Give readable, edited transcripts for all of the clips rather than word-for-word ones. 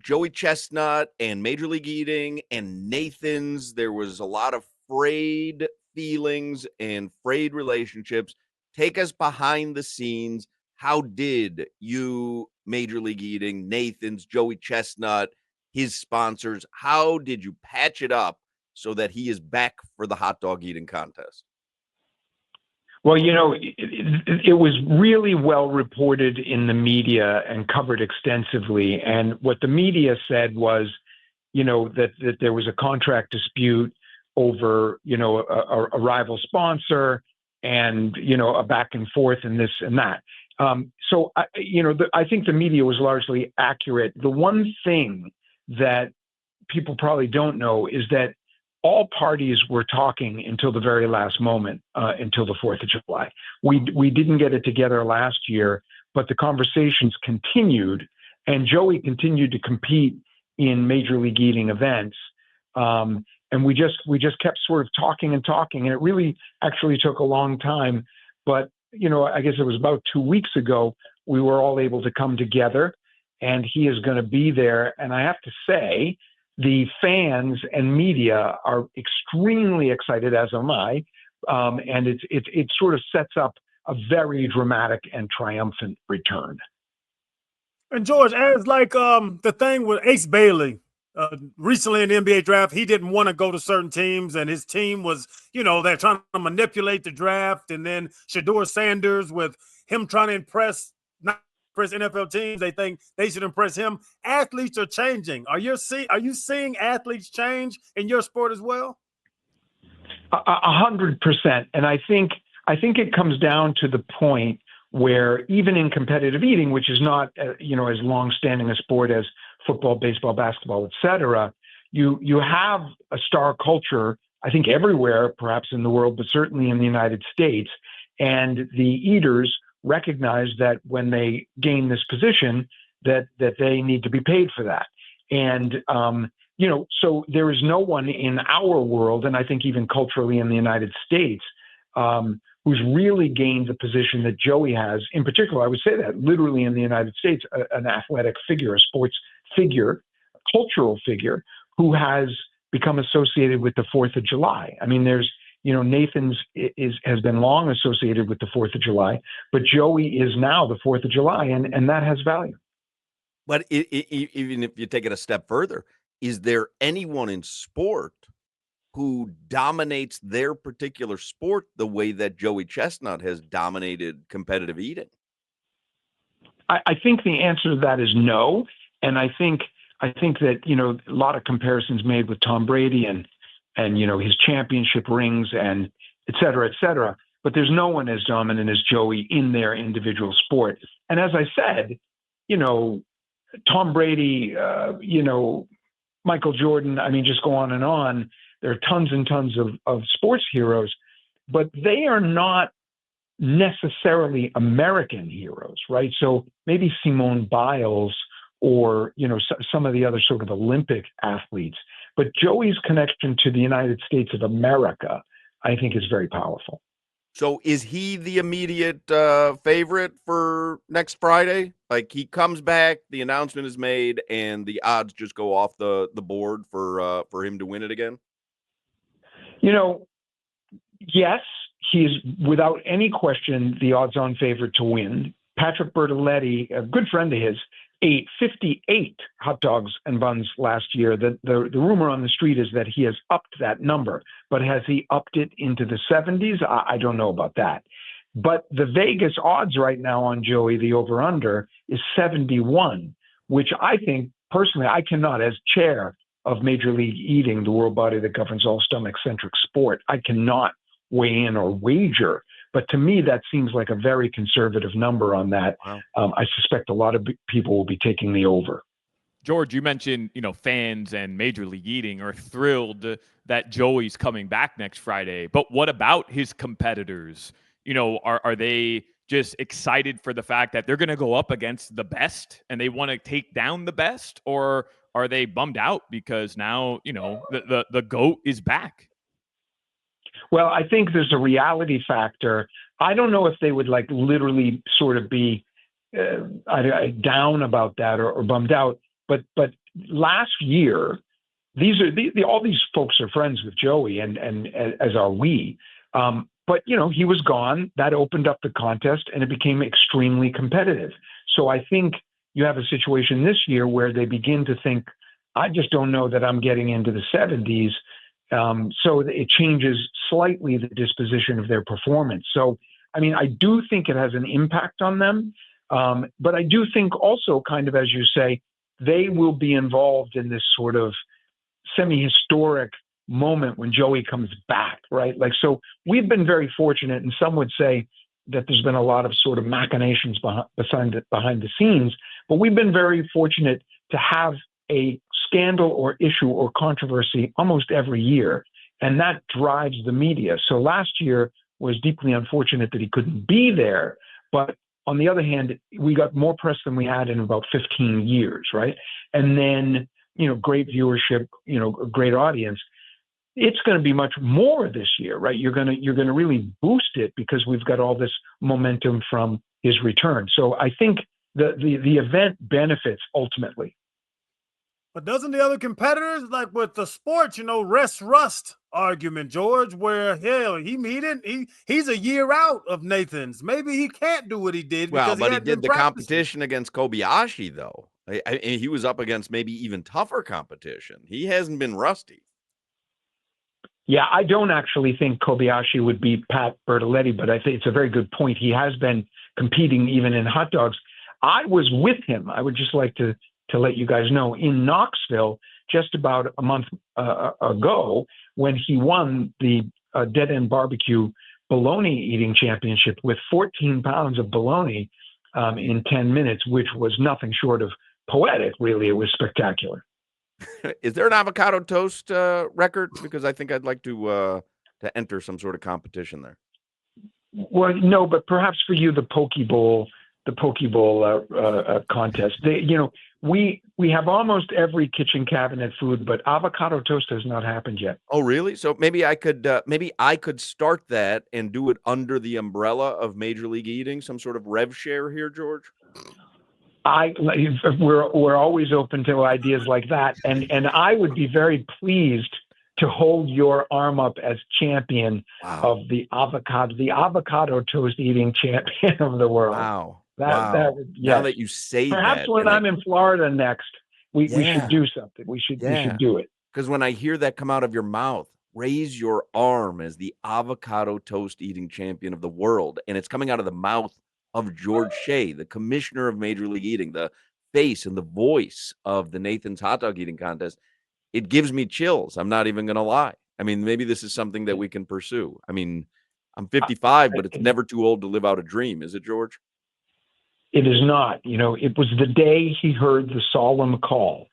Joey Chestnut and Major League Eating and Nathan's, there was a lot of frayed feelings and frayed relationships. Take us behind the scenes. How did you, Major League Eating, Nathan's, Joey Chestnut, his sponsors, how did you patch it up so that he is back for the hot dog eating contest? Well, it was really well reported in the media and covered extensively. And what the media said was, that there was a contract dispute over, a rival sponsor and, a back and forth and this and that. I think the media was largely accurate. The one thing that people probably don't know is that all parties were talking until the very last moment, until the 4th of July. We didn't get it together last year, but the conversations continued, and Joey continued to compete in Major League Eating events. And we just kept sort of talking and talking, and it really actually took a long time. But, I guess it was about 2 weeks ago, we were all able to come together, and he is going to be there. And I have to say, the fans and media are extremely excited, as am I, and it sort of sets up a very dramatic and triumphant return. And George, as like the thing with Ace Bailey, recently in the NBA draft, he didn't want to go to certain teams, and his team was, they're trying to manipulate the draft, and then Shedeur Sanders with him trying to impress NFL teams, they think they should impress him. Athletes are changing. Are you seeing athletes change in your sport as well? 100%. And I think it comes down to the point where even in competitive eating, which is not, as long-standing a sport as football, baseball, basketball, et cetera, you have a star culture, I think everywhere, perhaps in the world, but certainly in the United States. And the eaters recognize that when they gain this position, that they need to be paid for that. And, so there is no one in our world, and I think even culturally in the United States, who's really gained the position that Joey has. In particular, I would say that literally in the United States, an athletic figure, a sports figure, a cultural figure who has become associated with the 4th of July. I mean, there's, Nathan's has been long associated with the 4th of July, but Joey is now the 4th of July, and that has value. But even if you take it a step further, is there anyone in sport who dominates their particular sport the way that Joey Chestnut has dominated competitive eating? I think the answer to that is no. And I think that, a lot of comparisons made with Tom Brady and his championship rings and et cetera, et cetera. But there's no one as dominant as Joey in their individual sport. And as I said, Tom Brady, Michael Jordan, I mean, just go on and on. There are tons and tons of sports heroes, but they are not necessarily American heroes, right? So maybe Simone Biles or, some of the other sort of Olympic athletes. But Joey's connection to the United States of America, I think, is very powerful. So is he the immediate favorite for next Friday? Like, he comes back, the announcement is made, and the odds just go off the board for him to win it again? Yes, he is without any question the odds-on favorite to win. Patrick Bertoletti, a good friend of his, ate 58 hot dogs and buns last year. The rumor on the street is that he has upped that number, but has he upped it into the 70s? I don't know about that. But the Vegas odds right now on Joey, the over-under, is 71, which I think, personally, I cannot, as chair of Major League Eating, the world body that governs all stomach-centric sport, I cannot weigh in or wager. But to me, that seems like a very conservative number on that. Wow. I suspect a lot of people will be taking the over. George, you mentioned, fans and Major League Eating are thrilled that Joey's coming back next Friday. But what about his competitors? Are they just excited for the fact that they're going to go up against the best and they want to take down the best? Or are they bummed out because now, the GOAT is back? Well, I think there's a reality factor. I don't know if they would literally sort of be down about that or bummed out. But last year, all these folks are friends with Joey, and as are we. But he was gone. That opened up the contest, and it became extremely competitive. So I think you have a situation this year where they begin to think, I just don't know that I'm getting into the 70s. So it changes slightly the disposition of their performance. So, I mean, I do think it has an impact on them. But I do think also, kind of as you say, they will be involved in this sort of semi-historic moment when Joey comes back, right? Like, so we've been very fortunate, and some would say that there's been a lot of sort of machinations behind the scenes, but we've been very fortunate to have a scandal or issue or controversy almost every year, and that drives the media. So last year was deeply unfortunate that he couldn't be there, but on the other hand, we got more press than we had in about 15 years, right? And then, great viewership, a great audience. It's going to be much more this year, right? You're going to really boost it because we've got all this momentum from his return. So I think the event benefits ultimately. But doesn't the other competitors, like with the sports, rest rust argument, George, where hell he's a year out of Nathan's. Maybe he can't do what he did because but he did the competition against Kobayashi though. He was up against maybe even tougher competition. He hasn't been rusty. Yeah, I don't actually think Kobayashi would beat Pat Bertoletti, but I think it's a very good point. He has been competing even in hot dogs. I was with him. I would just like to let you guys know, in Knoxville just about a month ago when he won the Dead End Barbecue bologna eating championship with 14 pounds of bologna in 10 minutes, which was nothing short of poetic, really. It was spectacular. Is there an avocado toast record? Because I think I'd like to enter some sort of competition there. Well, no, but perhaps for you, the poke bowl contest. We have almost every kitchen cabinet food, but avocado toast has not happened yet. Oh, really? So maybe I could start that and do it under the umbrella of Major League Eating, some sort of rev share here, George. We're always open to ideas like that, and I would be very pleased to hold your arm up as champion of the avocado toast eating champion of the world. Wow. Yes. Now that you say perhaps that, when I'm in Florida next, we should do something. We should do it. Because when I hear that come out of your mouth, raise your arm as the avocado toast eating champion of the world, and it's coming out of the mouth of George Shea, the commissioner of Major League Eating, the face and the voice of the Nathan's hot dog eating contest. It gives me chills. I'm not even going to lie. I mean, maybe this is something that we can pursue. I mean, I'm 55, but it's never too old to live out a dream. Is it, George? It is not. It was the day he heard the solemn call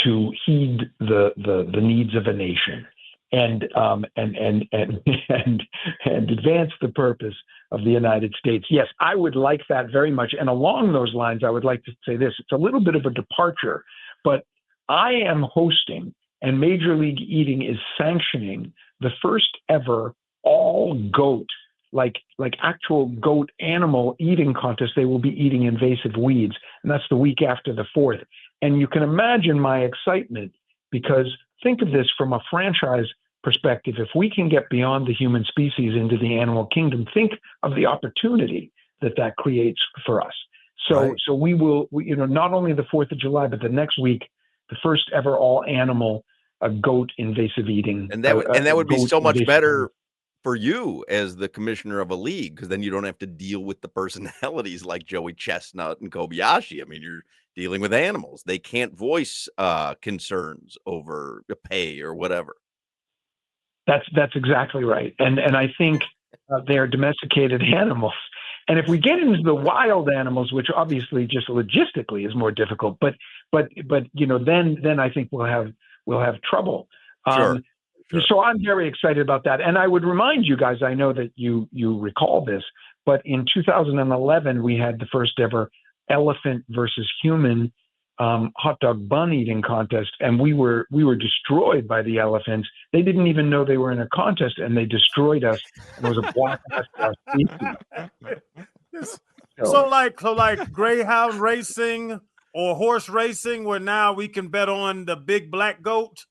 to heed the needs of a nation and advance the purpose of the United States. Yes, I would like that very much. And along those lines, I would like to say this. It's a little bit of a departure, but I am hosting, and Major League Eating is sanctioning the first ever all goat, like actual goat animal eating contest. They will be eating invasive weeds, and that's the week after the 4th. And you can imagine my excitement, because think of this from a franchise perspective. If we can get beyond the human species into the animal kingdom, think of the opportunity that creates for us. So we will, not only the 4th of July, but the next week, the first ever all animal goat invasive eating. And that would be so much better for you as the commissioner of a league, because then you don't have to deal with the personalities like Joey Chestnut and Kobayashi. I mean, you're dealing with animals. They can't voice concerns over pay or whatever. That's exactly right. And I think they're domesticated animals. And if we get into the wild animals, which obviously just logistically is more difficult, but then I think we'll have trouble. Sure. So I'm very excited about that. And I would remind you guys, I know that you recall this, but in 2011 we had the first ever elephant versus human hot dog bun eating contest, and we were destroyed by the elephants. They didn't even know they were in a contest, and they destroyed us. And it was a block. So like Greyhound racing, or horse racing, where now we can bet on the big black goat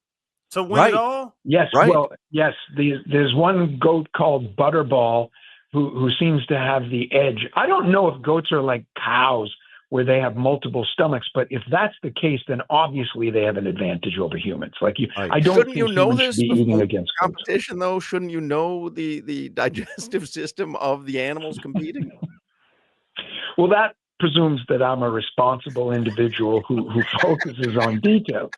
to win Right. it all? Yes, Right. well, yes. There's one goat called Butterball who seems to have the edge. I don't know if goats are like cows where they have multiple stomachs, but if that's the case, then obviously they have an advantage over humans. Like Right. I don't Shouldn't think you know humans should this be eating before against goats. competition, though? Shouldn't you know the digestive system of the animals competing? Well, that presumes that I'm a responsible individual who focuses on detail.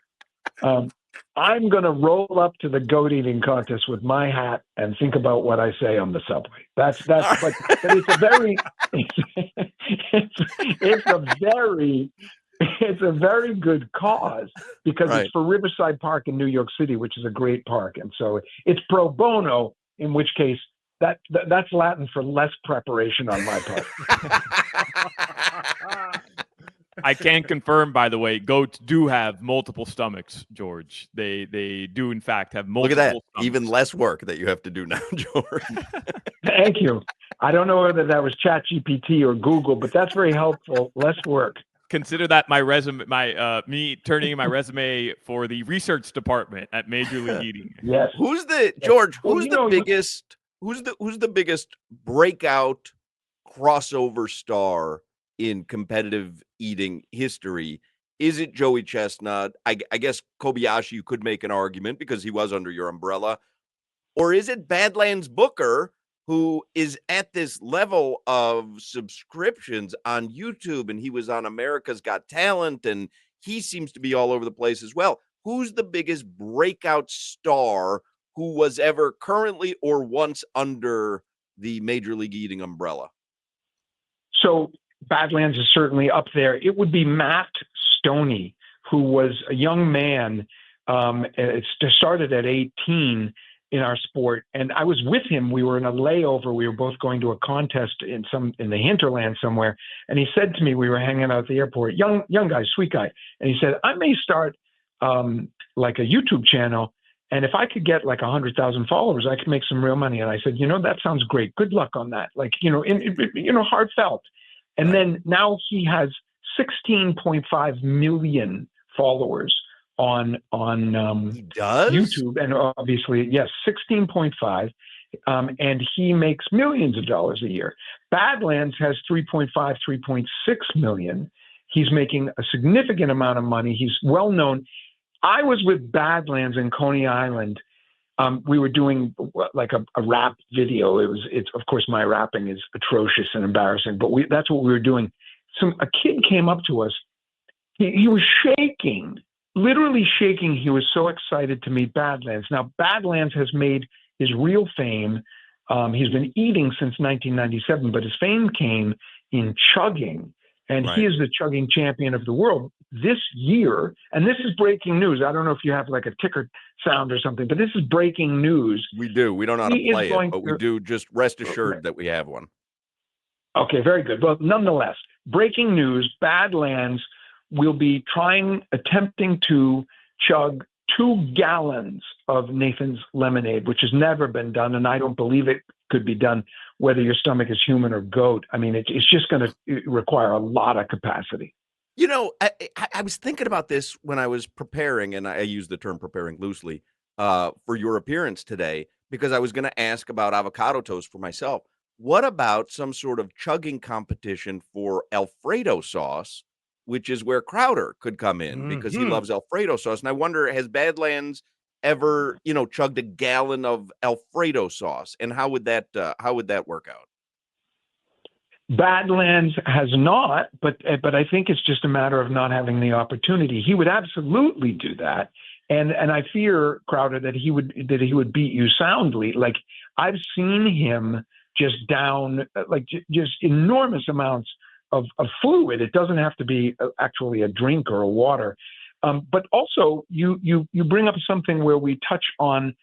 I'm going to roll up to the goat eating contest with my hat and think about what I say on the subway. But it's a very, it's a very good cause because Right. it's for Riverside Park in New York City, which is a great park. And so it's pro bono, in which case that's Latin for less preparation on my part. I can confirm, by the way, goats do have multiple stomachs, George. They do, in fact, have multiple Look at that. stomachs. Even less work that you have to do now, George. Thank you. I don't know whether that was ChatGPT or Google, but that's very helpful. Less work. Consider that my resume, me turning in my resume for the research department at Major League Eating. Yes. Who's the George? Well, Who's the biggest? Who's the biggest breakout crossover star in competitive eating history? Is it Joey Chestnut? I guess Kobayashi, you could make an argument because he was under your umbrella. Or is it Badlands Booker, who is at this level of subscriptions on YouTube, and he was on America's Got Talent, and he seems to be all over the place as well? Who's the biggest breakout star who was ever currently or once under the Major League Eating umbrella? So Badlands is certainly up there. It would be Matt Stoney, who was a young man. It started at 18 in our sport, and I was with him. We were in a layover. We were both going to a contest in the hinterland somewhere, and he said to me, we were hanging out at the airport, young guy, sweet guy, and he said, I may start like a YouTube channel, and if I could get like 100,000 followers, I could make some real money. And I said, that sounds great. Good luck on that. Like, heartfelt. And then now he has 16.5 million followers on He does? YouTube, and obviously, yes, 16.5, and he makes millions of dollars a year. Badlands has 3.5, 3.6 million. He's making a significant amount of money. He's well known. I was with Badlands in Coney Island. We were doing like a rap video. It's of course my rapping is atrocious and embarrassing, but that's what we were doing. A kid came up to us. He was shaking, literally shaking. He was so excited to meet Badlands. Now Badlands has made his real fame. He's been eating since 1997, but his fame came in chugging. And he is the chugging champion of the world this year. And this is breaking news. I don't know if you have like a ticker sound or something, but this is breaking news. We do. We don't know how to play it, but we do. Just rest assured that we have one. Okay, very good. Well, nonetheless, breaking news, Badlands will be attempting to chug 2 gallons of Nathan's lemonade, which has never been done. And I don't believe it could be done, whether your stomach is human or goat. I mean, it's just going to require a lot of capacity. I was thinking about this when I was preparing, and I use the term preparing loosely, for your appearance today, because I was going to ask about avocado toast for myself. What about some sort of chugging competition for Alfredo sauce, which is where Crowder could come in because he loves Alfredo sauce? And I wonder, has Badlands ever, chugged a gallon of Alfredo sauce, and how would that work out? Badlands has not, but I think it's just a matter of not having the opportunity. He would absolutely do that, and I fear, Crowder, that he would beat you soundly. Like, I've seen him just down like just enormous amounts of fluid. It doesn't have to be actually a drink or a water. But also, you bring up something where we touch on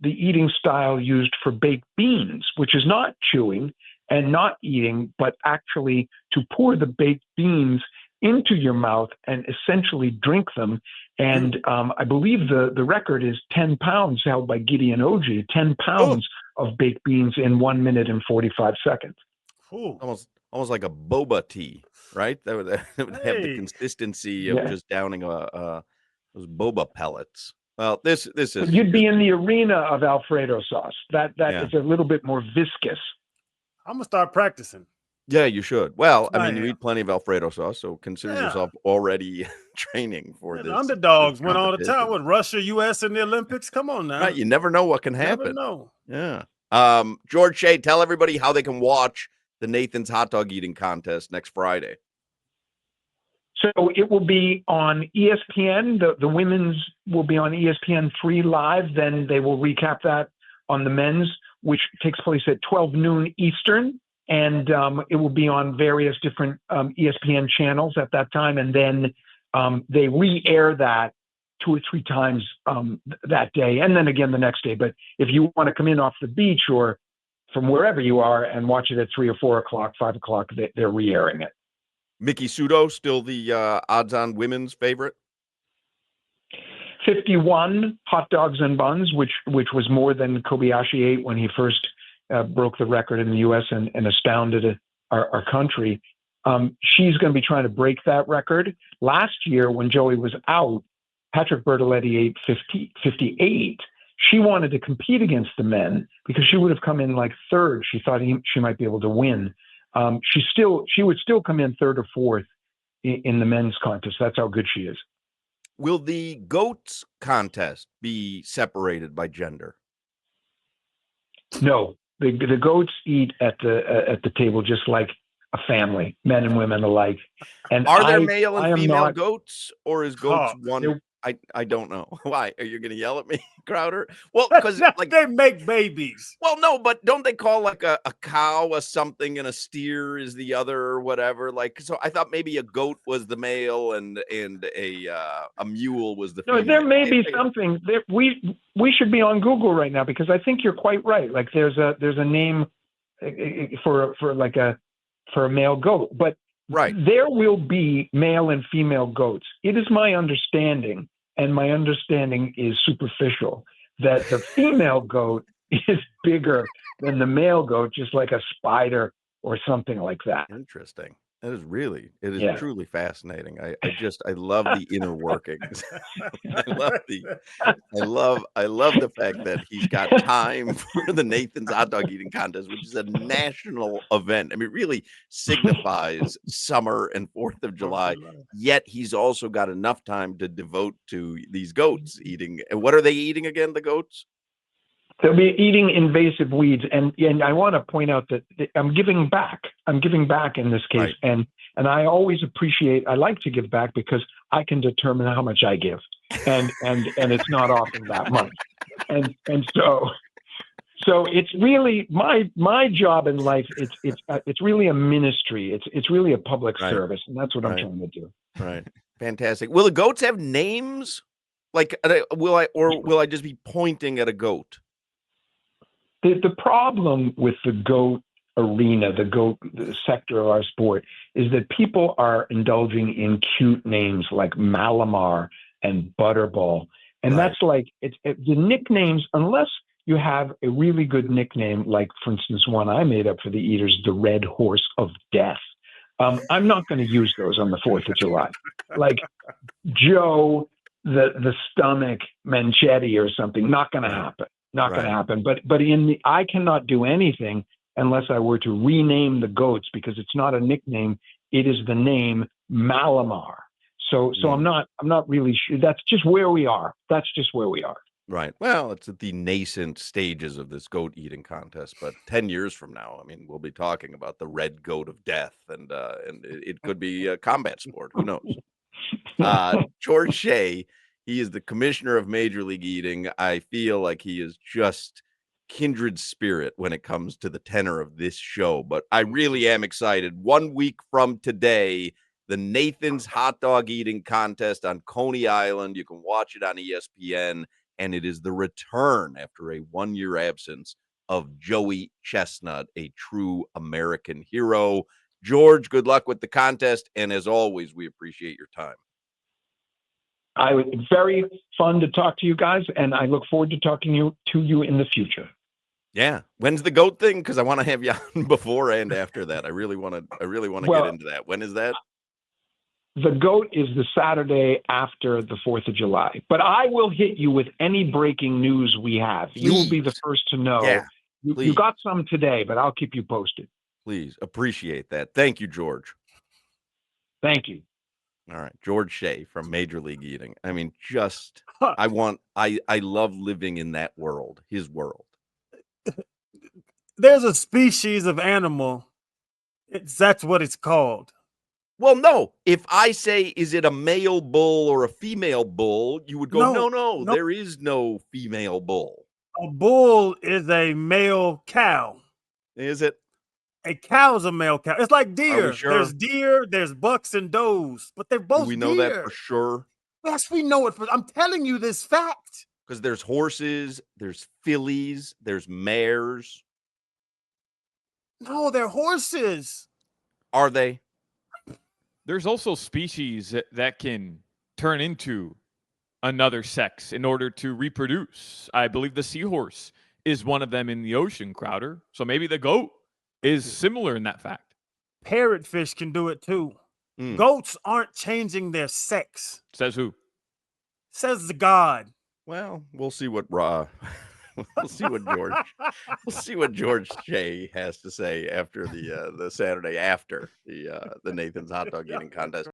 the eating style used for baked beans, which is not chewing and not eating, but actually to pour the baked beans into your mouth and essentially drink them. And I believe the record is 10 pounds held by Gideon Oji, 10 pounds of baked beans in 1 minute and 45 seconds. Almost like a boba tea. right? That would have the Hey, consistency of Yeah. just downing those boba pellets. Well, this But is you'd be in the arena of Alfredo sauce. That yeah. is a little bit more viscous. I'm gonna start practicing. Yeah, you should. Well, I I mean, you am. eat plenty of Alfredo sauce, so consider Yeah. yourself already training for Yeah, the this underdogs went all the time competition. with Russia, U.S. in the Olympics. Come on now. Right, you never know what can Never happen. know. Yeah. George Shea, tell everybody how they can watch the Nathan's hot dog eating contest next Friday. So it will be on ESPN. The women's will be on ESPN3 Live. Then they will recap that on the men's, which takes place at 12 noon Eastern. And it will be on various different ESPN channels at that time. And then they re-air that 2 or 3 times that day, and then again the next day. But if you want to come in off the beach or from wherever you are and watch it at 3 or 4 o'clock, 5 o'clock, they're re-airing it. Mickey Sudo, still the odds-on women's favorite? 51 hot dogs and buns, which was more than Kobayashi ate when he first broke the record in the U.S. and astounded our country. She's going to be trying to break that record. Last year, when Joey was out, Patrick Bertoletti ate 58. She wanted to compete against the men because she would have come in like third. She thought she might be able to win. She would still come in third or fourth in the men's contest. That's how good she is. Will the goats contest be separated by gender? No, the goats eat at the table just like a family, men and women alike. And are there male and female not, goats, or is goats one? I don't know. Why are you going to yell at me, Crowder? Well, because like they make babies. Well, no, but don't they call like a cow a something and a steer is the other or whatever? Like, so I thought maybe a goat was the male and a mule was the female. No, there may be something that we should be on Google right now because I think you're quite right. Like there's a name for a male goat, but right, there will be male and female goats. It is my understanding, and my understanding is superficial, that the female goat is bigger than the male goat, just like a spider or something like that. Interesting. It is Yeah. truly fascinating. I love the inner workings. I love the fact that he's got time for the Nathan's hot dog eating contest, which is a national event. I mean, it really signifies summer and 4th of July. Yet he's also got enough time to devote to these goats eating. And what are they eating again, the goats? They'll be eating invasive weeds, and I want to point out that I'm giving back. I'm giving back in this case, right. and I always appreciate. I like to give back because I can determine how much I give, and it's not often that much, and so it's really my job in life. It's really a ministry. It's really a public right. service, and that's what right. I'm trying to do. Right, fantastic. Will the goats have names? Like, will I just be pointing at a goat? The problem with the goat arena, the sector of our sport, is that people are indulging in cute names like Malamar and Butterball. And right. that's like, the nicknames, unless you have a really good nickname, like, for instance, one I made up for the eaters, the Red Horse of Death. I'm not going to use those on the 4th of July. Like Joe, the Stomach Manchetti or something, not going to happen. Not going to happen. But I cannot do anything unless I were to rename the goats because it's not a nickname. It is the name Malamar. So I'm not really sure. That's just where we are. Right. Well, it's at the nascent stages of this goat eating contest, but 10 years from now, I mean, we'll be talking about the red goat of death, and it could be a combat sport. Who knows? George Shea. He is the commissioner of Major League Eating. I feel like he is just kindred spirit when it comes to the tenor of this show, but I really am excited. 1 week from today, the Nathan's hot dog eating contest on Coney Island. You can watch it on ESPN, and it is the return after a 1-year absence of Joey Chestnut, a true American hero. George, good luck with the contest, and as always, we appreciate your time. Very fun to talk to you guys, and I look forward to talking to you in the future. Yeah. When's the goat thing? Because I want to have you on before and after that. I really want to Well, get into that. When is that? The GOAT is the Saturday after the 4th of July. But I will hit you with any breaking news we have. You will be the Please. first to know. Yeah. You Please. got some today, but I'll keep you posted. Please. Appreciate that. Thank you, George. Thank you. All right. George Shea from Major League Eating. I mean, just Huh. I love living in that world, his world. There's a species of animal. That's what it's called. Well, no. If I say, is it a male bull or a female bull, you would go, no, there is no female bull. A bull is a male cow. Is it? A cow's a male cow. It's like deer. Are we sure? There's deer, there's bucks and does, but they're both Do we know deer. that for sure? Yes, we know it. I'm telling you this fact. Because there's horses, there's fillies, there's mares. No, they're horses. Are they? There's also species that can turn into another sex in order to reproduce. I believe the seahorse is one of them in the ocean, Crowder. So maybe the goat is similar in that fact. Parrotfish can do it too. Goats aren't changing their sex. Says who? Says the God. Well, we'll see what George Shea has to say after the Saturday after the Nathan's hot dog eating contest.